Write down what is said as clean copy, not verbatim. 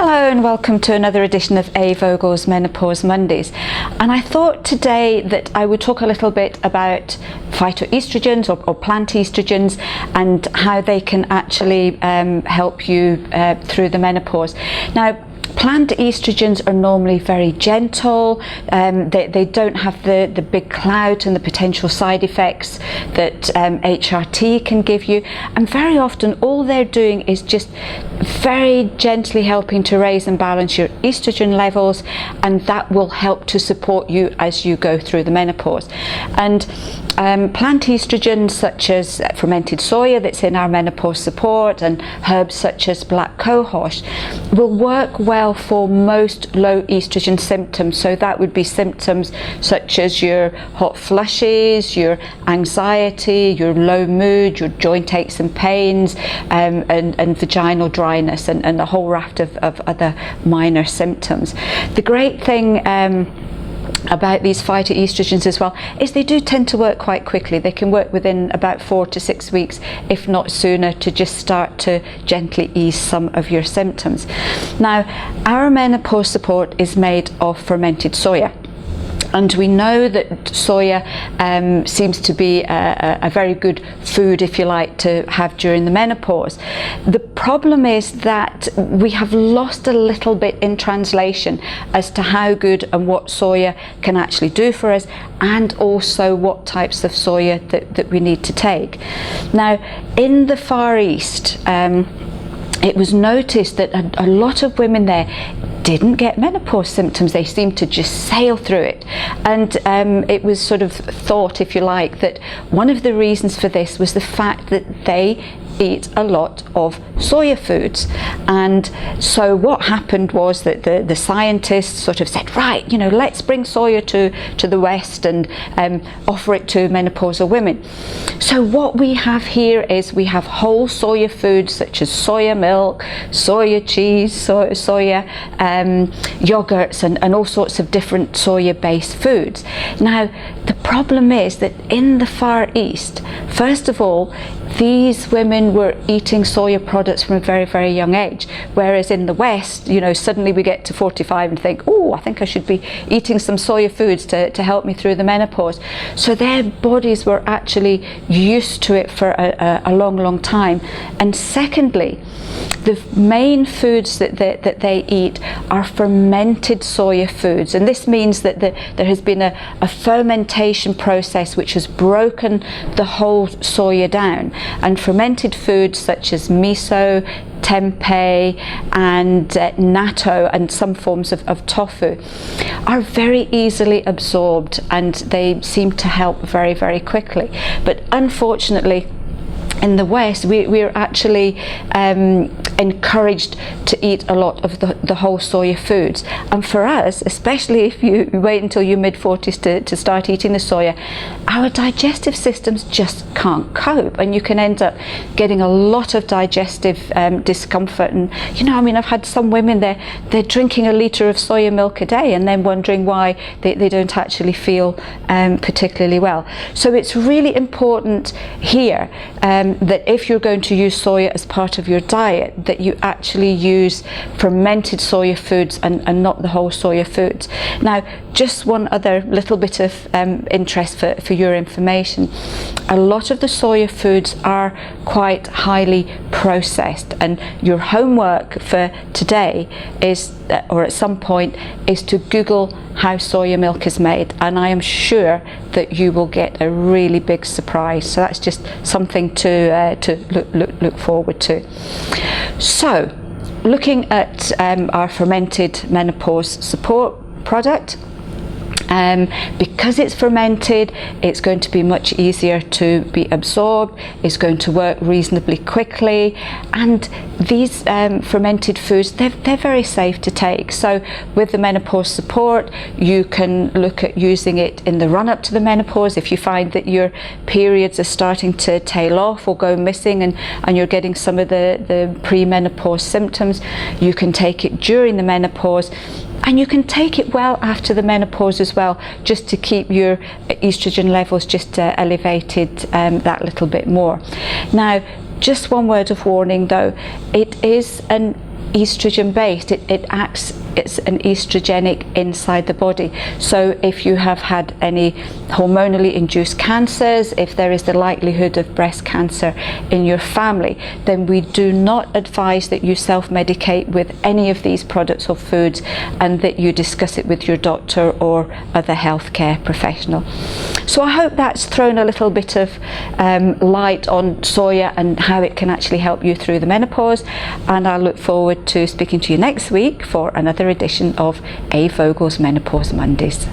Hello and welcome to another edition of A. Vogel's Menopause Mondays. And I thought today that I would talk a little bit about phytoestrogens or plant estrogens and how they can actually help you through the menopause. Now, plant estrogens are normally very gentle. They don't have the big clout and the potential side effects that HRT can give you, and very often all they're doing is just very gently helping to raise and balance your estrogen levels, and that will help to support you as you go through the menopause. And plant estrogens such as fermented soya that's in our menopause support and herbs such as black cohosh will work well for most low estrogen symptoms. So that would be symptoms such as your hot flushes, your anxiety, your low mood, your joint aches and pains, and vaginal dryness, and a whole raft of other minor symptoms. The great thing about these phytoestrogens as well is they do tend to work quite quickly. They can work within about 4 to 6 weeks, if not sooner, to just start to gently ease some of your symptoms. Now, our menopause support is made of fermented soya. And we know that soya seems to be a very good food, if you like, to have during the menopause. The problem is that we have lost a little bit in translation as to how good and what soya can actually do for us, and also what types of soya that we need to take. Now, in the Far East, it was noticed that a lot of women there didn't get menopause symptoms. They seemed to just sail through it, and it was sort of thought, if you like, that one of the reasons for this was the fact that they eat a lot of soya foods. And so what happened was that the scientists sort of said, right, you know, let's bring soya to the West and offer it to menopausal women. So what we have here is we have whole soya foods such as soya milk, soya cheese, soya yogurts, and all sorts of different soya based foods. Now, the problem is that in the Far East, first of all, these women were eating soya products from a very, very young age, whereas in the West, you know, suddenly we get to 45 and think, oh, I think I should be eating some soya foods to help me through the menopause. So their bodies were actually used to it for a long, long time. And secondly, the main foods that they eat are fermented soya foods, and this means that there has been a fermentation process which has broken the whole soya down. And fermented foods such as miso, tempeh, and natto, and some forms of tofu are very easily absorbed, and they seem to help very, very quickly. But unfortunately, in the West, we're actually encouraged to eat a lot of the whole soya foods. And for us, especially if you wait until your mid-40s to start eating the soya, our digestive systems just can't cope, and you can end up getting a lot of digestive discomfort. And you know, I mean, I've had some women, they're drinking a litre of soya milk a day and then wondering why they don't actually feel particularly well. So it's really important here that if you're going to use soya as part of your diet, that you actually use fermented soya foods and not the whole soya foods. Now, just one other little bit of interest for your information. A lot of the soya foods are quite highly processed, and your homework for today is, or at some point, is to Google how soya milk is made, and I am sure that you will get a really big surprise. So that's just something to look forward to. So, looking at our fermented menopause support product, because it's fermented, it's going to be much easier to be absorbed, it's going to work reasonably quickly, and these fermented foods, they're very safe to take. So with the menopause support, you can look at using it in the run-up to the menopause. If you find that your periods are starting to tail off or go missing, and you're getting some of the pre-menopause symptoms, you can take it during the menopause. And you can take it well after the menopause as well, just to keep your estrogen levels just elevated that little bit more. Now, just one word of warning though, it is an estrogen based. It acts, it's an estrogenic inside the body. So if you have had any hormonally induced cancers, if there is the likelihood of breast cancer in your family, then we do not advise that you self-medicate with any of these products or foods, and that you discuss it with your doctor or other healthcare professional. So I hope that's thrown a little bit of light on soya and how it can actually help you through the menopause, and I look forward to speaking to you next week for another edition of A. Vogel's Menopause Mondays.